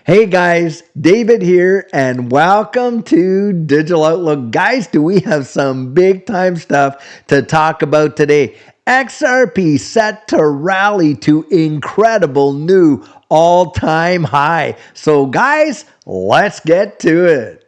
Hey guys, David here, and welcome to Digital Outlook. Guys, do we have some big time stuff to talk about today? XRP set to rally to incredible new all-time high. So guys, let's get to it.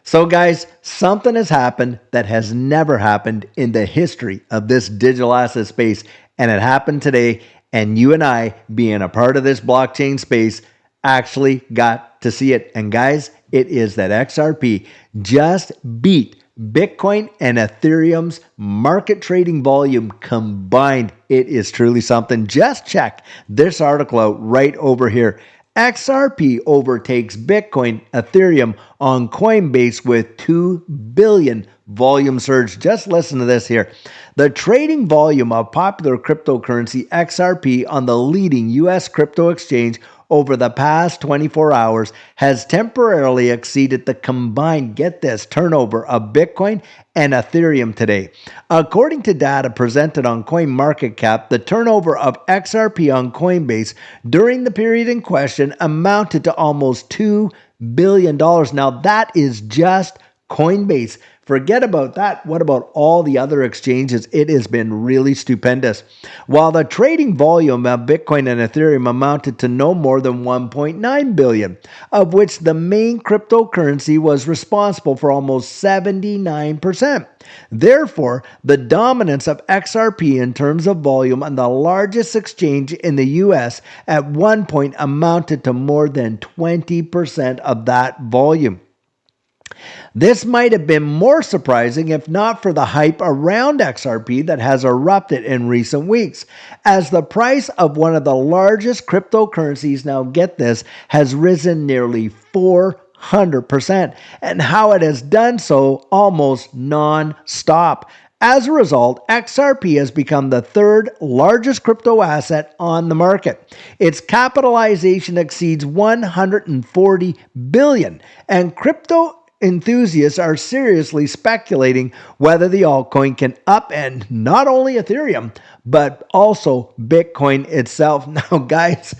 So guys, something has happened that has never happened in the history of this digital asset space. And it happened today. And you and I, being a part of this blockchain space, actually got to see it. And guys, it is that XRP just beat Bitcoin and Ethereum's market trading volume combined. It is truly something. Just check this article out right over here. XRP overtakes Bitcoin, Ethereum on Coinbase with 2 billion volume surge. Just listen to this here. The trading volume of popular cryptocurrency XRP on the leading US crypto exchange over the past 24 hours has temporarily exceeded the combined, get this, turnover of Bitcoin and Ethereum today. According to data presented on CoinMarketCap, the turnover of XRP on Coinbase during the period in question amounted to almost $2 billion. Now, that is just Coinbase. Forget about that. What about all the other exchanges? It has been really stupendous. While the trading volume of Bitcoin and Ethereum amounted to no more than 1.9 billion, of which the main cryptocurrency was responsible for almost 79%. Therefore, the dominance of XRP in terms of volume on the largest exchange in the US at one point amounted to more than 20% of that volume. This might have been more surprising if not for the hype around XRP that has erupted in recent weeks, as the price of one of the largest cryptocurrencies, now get this, has risen nearly 400%, and how it has done so almost non-stop. As a result, XRP has become the third largest crypto asset on the market. Its capitalization exceeds 140 billion, and crypto enthusiasts are seriously speculating whether the altcoin can upend not only Ethereum, but also Bitcoin itself. Now, guys,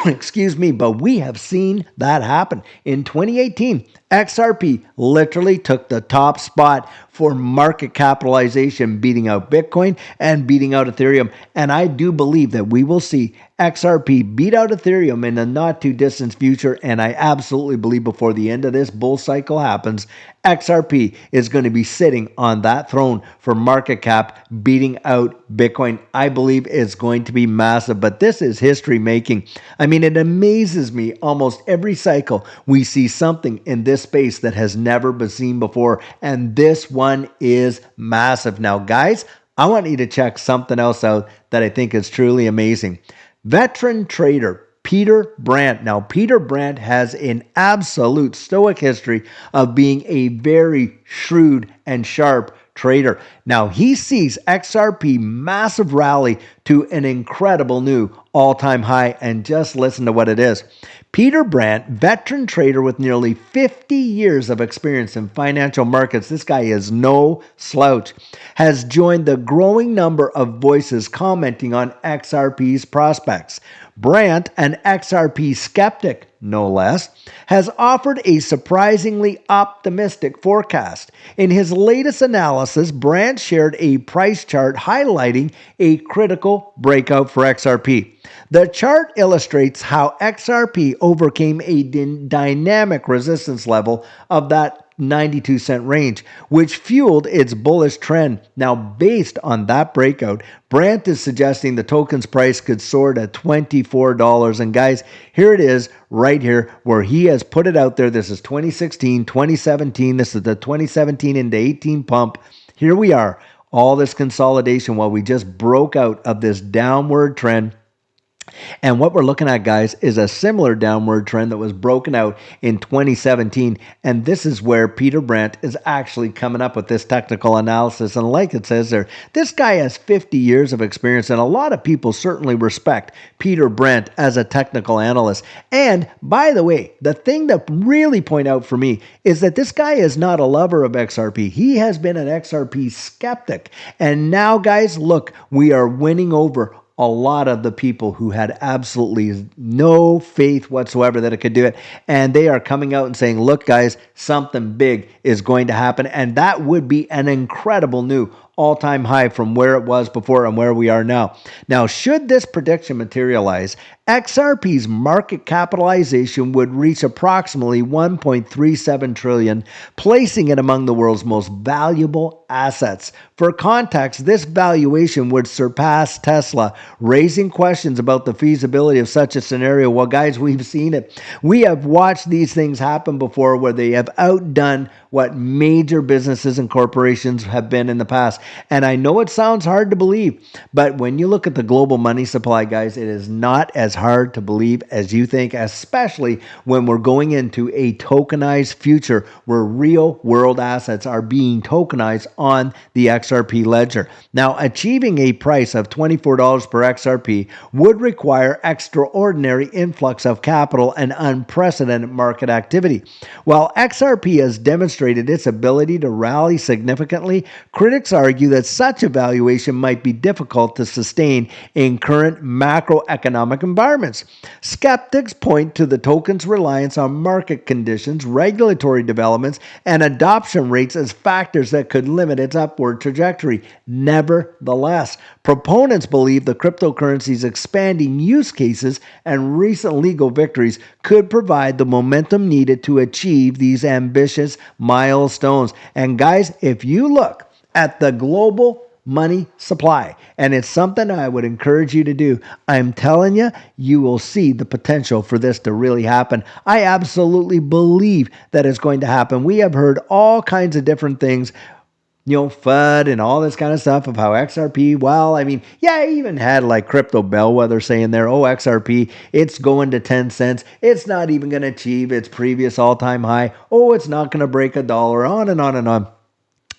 excuse me, but we have seen that happen. In 2018, XRP literally took the top spot for market capitalization, beating out Bitcoin and beating out Ethereum. And I do believe that we will see XRP beat out Ethereum in the not too distant future. And I absolutely believe before the end of this bull cycle happens, XRP is going to be sitting on that throne for market cap, beating out Bitcoin. I believe it's going to be massive, but this is history making. I mean, it amazes me almost every cycle we see something in this space that has never been seen before, and this one is massive. Now, guys, I want you to check something else out that I think is truly amazing. Veteran trader Peter Brandt. Now, Peter Brandt has an absolute stoic history of being a very shrewd and sharp trader. Now, he sees XRP massive rally to an incredible new all-time high, and just listen to what it is. Peter Brandt, veteran trader with nearly 50 years of experience in financial markets, this guy is no slouch, has joined the growing number of voices commenting on XRP's prospects. Brandt, an XRP skeptic, no less, has offered a surprisingly optimistic forecast. In his latest analysis, Brandt shared a price chart highlighting a critical breakout for XRP. The chart illustrates how XRP overcame a dynamic resistance level of that 92-cent range, which fueled its bullish trend. Now, based on that breakout, Brandt is suggesting the token's price could soar to $24. And guys, here it is right here where he has put it out there. This is 2016, 2017. This is the 2017 into 18 pump. Here we are, all this consolidation while we just broke out of this downward trend. And what we're looking at, guys, is a similar downward trend that was broken out in 2017. And this is where Peter Brandt is actually coming up with this technical analysis. And like it says there, this guy has 50 years of experience, and a lot of people certainly respect Peter Brandt as a technical analyst. And by the way, the thing that really point out for me is that this guy is not a lover of XRP. He has been an XRP skeptic. And now, guys, look, we are winning over a lot of the people who had absolutely no faith whatsoever that it could do it. And they are coming out and saying, look, guys, something big is going to happen. And that would be an incredible new all-time high from where it was before and where we are now. Now, should this prediction materialize, XRP's market capitalization would reach approximately 1.37 trillion, placing it among the world's most valuable assets. For context, this valuation would surpass Tesla, raising questions about the feasibility of such a scenario. Well, guys, we've seen it. We have watched these things happen before where they have outdone what major businesses and corporations have been in the past. And I know it sounds hard to believe, but when you look at the global money supply, guys, it is not as hard to believe as you think, especially when we're going into a tokenized future where real world assets are being tokenized on the XRP ledger. Now, achieving a price of $24 per XRP would require extraordinary influx of capital and unprecedented market activity. While XRP has demonstrated its ability to rally significantly, critics argue that such a valuation might be difficult to sustain in current macroeconomic environments. Skeptics point to the token's reliance on market conditions, regulatory developments, and adoption rates as factors that could limit its upward trajectory. Nevertheless, proponents believe the cryptocurrency's expanding use cases and recent legal victories could provide the momentum needed to achieve these ambitious milestones. And guys, if you look at the global money supply, and it's something I would encourage you to do, I'm telling you, you will see the potential for this to really happen. I absolutely believe that it's going to happen. We have heard all kinds of different things, FUD and all this kind of stuff of how XRP, well, I mean, yeah, I even had like Crypto Bellwether saying there, oh, XRP, it's going to 10 cents. It's not even going to achieve its previous all-time high. Oh, it's not going to break $1, on and on and on.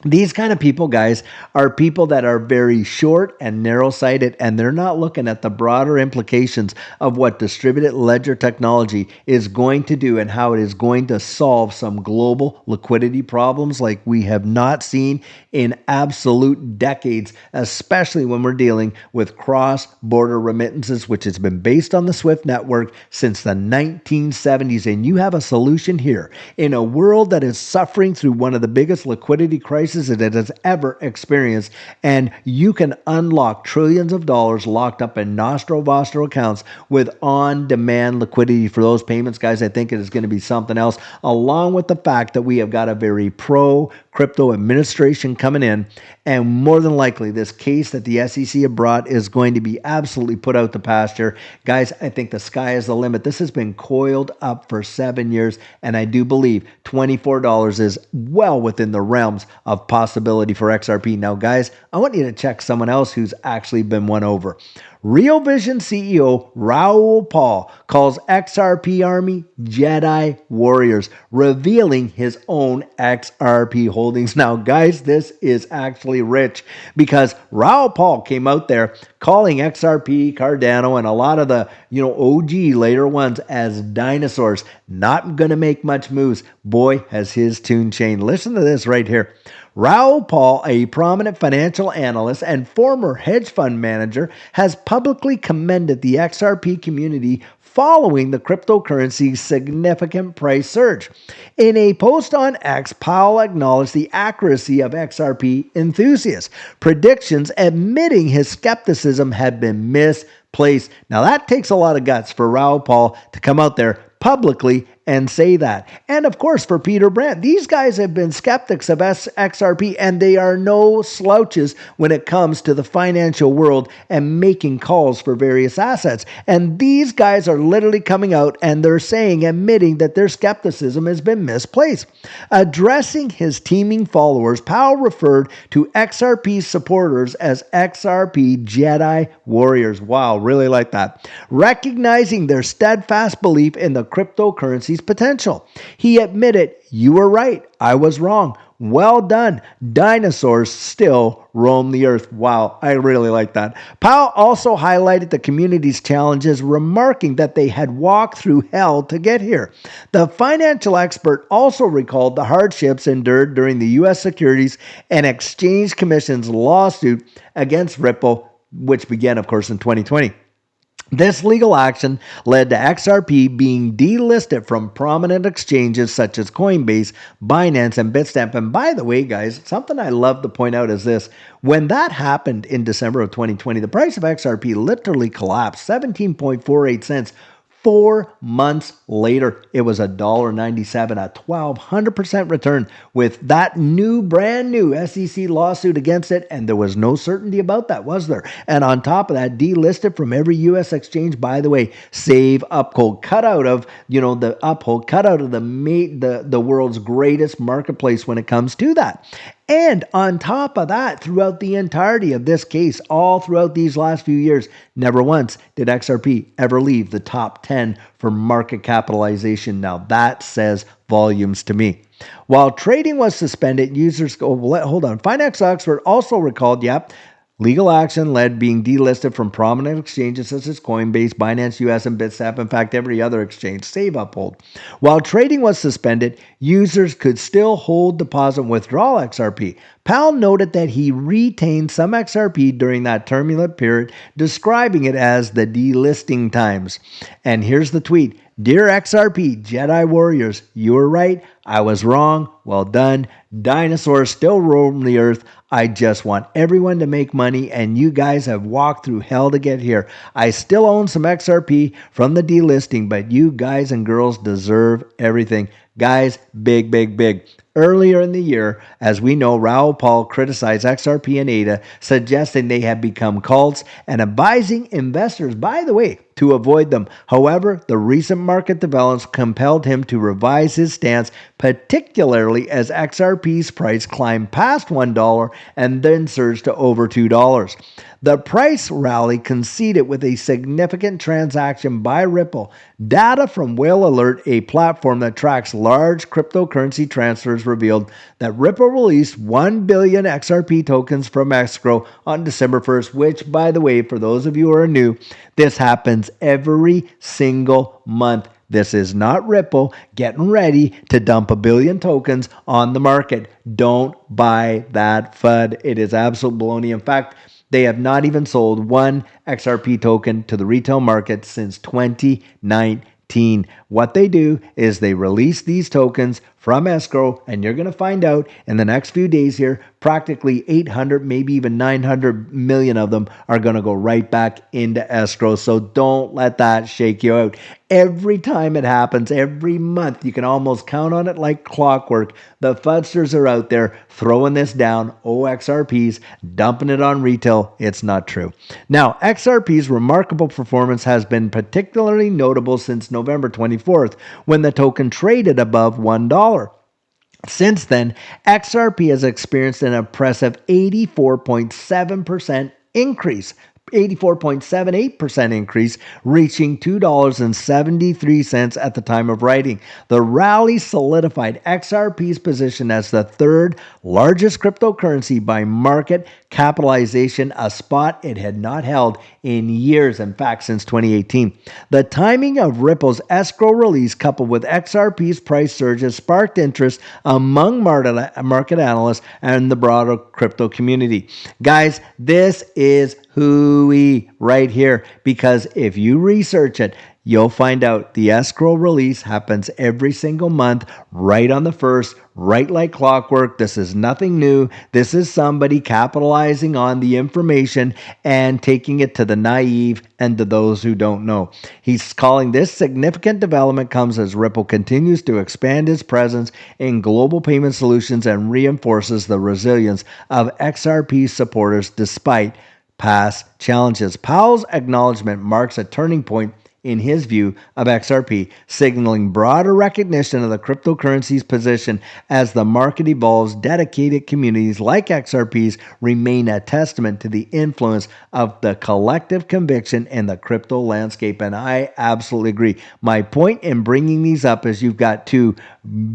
These kind of people, guys, are people that are very short and narrow-sighted, and they're not looking at the broader implications of what distributed ledger technology is going to do and how it is going to solve some global liquidity problems like we have not seen in absolute decades, especially when we're dealing with cross-border remittances, which has been based on the SWIFT network since the 1970s. And you have a solution here in a world that is suffering through one of the biggest liquidity crises that it has ever experienced, and you can unlock trillions of dollars locked up in nostro vostro accounts with on-demand liquidity for those payments. Guys, I think it is going to be something else, along with the fact that we have got a very pro-crypto administration coming in, and more than likely this case that the SEC have brought is going to be absolutely put out to pasture. Guys, I think the sky is the limit. This has been coiled up for 7 years, and I do believe $24 is well within the realms of possibility for XRP. Now, guys, I want you to check someone else who's actually been won over. Real Vision CEO Raoul Pal calls XRP Army Jedi Warriors, revealing his own XRP holdings. Now, guys, this is actually rich because Raoul Pal came out there calling XRP, Cardano, and a lot of the OG later ones as dinosaurs. Not going to make much moves. Boy, has his tune changed. Listen to this right here. Raoul Pal, a prominent financial analyst and former hedge fund manager, has publicly commended the XRP community following the cryptocurrency's significant price surge. In a post on X, Powell acknowledged the accuracy of XRP enthusiasts' predictions, admitting his skepticism had been misplaced. Now, that takes a lot of guts for Raoul Pal to come out there publicly and say that. And of course, for Peter Brandt, these guys have been skeptics of XRP, and they are no slouches when it comes to the financial world and making calls for various assets. And these guys are literally coming out and they're saying, admitting that their skepticism has been misplaced. Addressing his teeming followers, Powell referred to XRP supporters as XRP Jedi warriors. Wow, really like that. Recognizing their steadfast belief in the cryptocurrency's potential. He admitted, "You were right. I was wrong. Well done. Dinosaurs still roam the earth." Wow, I really like that. Powell also highlighted the community's challenges, remarking that they had walked through hell to get here. The financial expert also recalled the hardships endured during the U.S. Securities and Exchange Commission's lawsuit against Ripple, which began, of course, in 2020. This legal action led to XRP being delisted from prominent exchanges such as Coinbase, Binance, and Bitstamp. And by the way, guys, something I love to point out is this. When that happened in December of 2020, the price of XRP literally collapsed 17.48 cents. 4 months later, it was $1.97, a 1,200% return with that brand new SEC lawsuit against it. And there was no certainty about that, was there? And on top of that, delisted from every U.S. exchange. By the way, save Uphold, cut out of, the Uphold, cut out of the world's greatest marketplace when it comes to that. And on top of that, throughout the entirety of this case, all throughout these last few years, never once did XRP ever leave the top 10 for market capitalization. Now that says volumes to me. While trading was suspended, users hold on. Finance expert also recalled, legal action led being delisted from prominent exchanges such as Coinbase, Binance US, and Bitstamp. In fact, every other exchange, save Uphold. While trading was suspended, users could still hold, deposit, and withdraw XRP. Powell noted that he retained some XRP during that turbulent period, describing it as the delisting times. And here's the tweet. "Dear XRP Jedi warriors, you were right. I was wrong. Well done. Dinosaurs still roam the earth. I just want everyone to make money, and you guys have walked through hell to get here. I still own some XRP from the delisting, but you guys and girls deserve everything." Guys, big, big, big. Earlier in the year, as we know, Raoul Pal criticized XRP and ADA, suggesting they have become cults and advising investors, by the way, to avoid them. However, the recent market developments compelled him to revise his stance, particularly as XRP's price climbed past $1 and then surged to over $2. The price rally coincided with a significant transaction by Ripple. Data from Whale Alert, a platform that tracks large cryptocurrency transfers, revealed that Ripple released 1 billion XRP tokens from escrow on December 1st, which, by the way, for those of you who are new, this happens every single month. This is not Ripple getting ready to dump 1 billion tokens on the market. Don't buy that FUD. It is absolute baloney. In fact, they have not even sold one XRP token to the retail market since 2019. What they do is they release these tokens from escrow, and you're going to find out in the next few days here, practically 800, maybe even 900 million of them are going to go right back into escrow. So don't let that shake you out. Every time it happens, every month, you can almost count on it like clockwork. The fudsters are out there throwing this down, XRPs, dumping it on retail. It's not true. Now, XRP's remarkable performance has been particularly notable since November 24th, when the token traded above $1. Since then, XRP has experienced an impressive 84.7% increase. 84.78% increase, reaching $2.73 at the time of writing. The rally solidified XRP's position as the third largest cryptocurrency by market capitalization, a spot it had not held in years, in fact, since 2018. The timing of Ripple's escrow release, coupled with XRP's price surges, sparked interest among market analysts and the broader crypto community. Guys, this is hooey right here, because if you research it, You'll find out the escrow release happens every single month, right on the first, right like clockwork. This is nothing new. This is somebody capitalizing on the information and taking it to the naive and to those who don't know. He's calling this significant development comes as Ripple continues to expand its presence in global payment solutions and reinforces the resilience of XRP supporters despite past challenges. Powell's acknowledgement marks a turning point in his view of XRP, signaling broader recognition of the cryptocurrency's position as the market evolves. Dedicated communities like XRP's remain a testament to the influence of the collective conviction in the crypto landscape. And I absolutely agree. My point in bringing these up is you've got two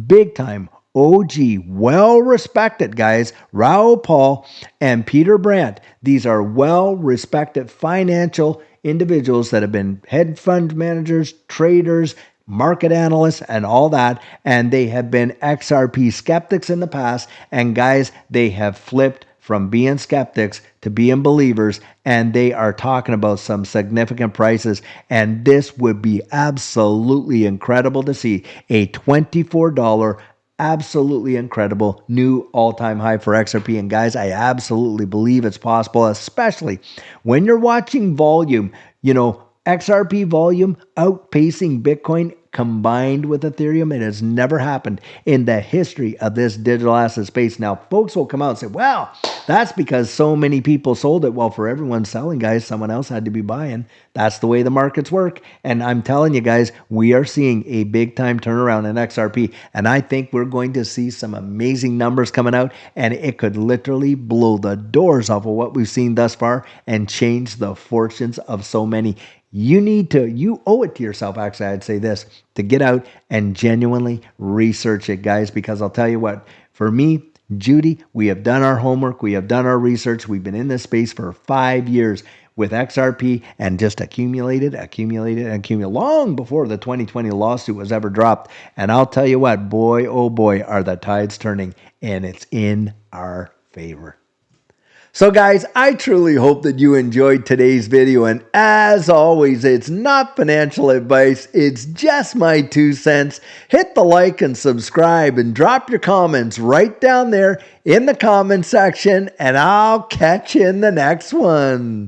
big time OG, well-respected guys, Raoul Pal and Peter Brandt. These are well-respected financial individuals that have been hedge fund managers, traders, market analysts, and all that. And they have been XRP skeptics in the past. And guys, they have flipped from being skeptics to being believers, and they are talking about some significant prices. And this would be absolutely incredible to see a $24 absolutely incredible new all-time high for XRP. And guys, I absolutely believe it's possible, especially when you're watching volume, XRP volume outpacing Bitcoin combined with Ethereum. It has never happened in the history of this digital asset space. Now, folks will come out and say, well, that's because so many people sold it. Well, for everyone selling, guys, someone else had to be buying. That's the way the markets work. And I'm telling you guys, we are seeing a big time turnaround in XRP. And I think we're going to see some amazing numbers coming out, and it could literally blow the doors off of what we've seen thus far and change the fortunes of so many. You owe it to yourself, actually, I'd say this, to get out and genuinely research it, guys, because I'll tell you what, for me, Judy, we have done our homework, we have done our research, we've been in this space for 5 years with XRP and just accumulated long before the 2020 lawsuit was ever dropped. And I'll tell you what, boy, oh boy, are the tides turning, and it's in our favor. So guys, I truly hope that you enjoyed today's video, and as always, it's not financial advice, it's just my 2 cents. Hit the like and subscribe and drop your comments right down there in the comment section, and I'll catch you in the next one.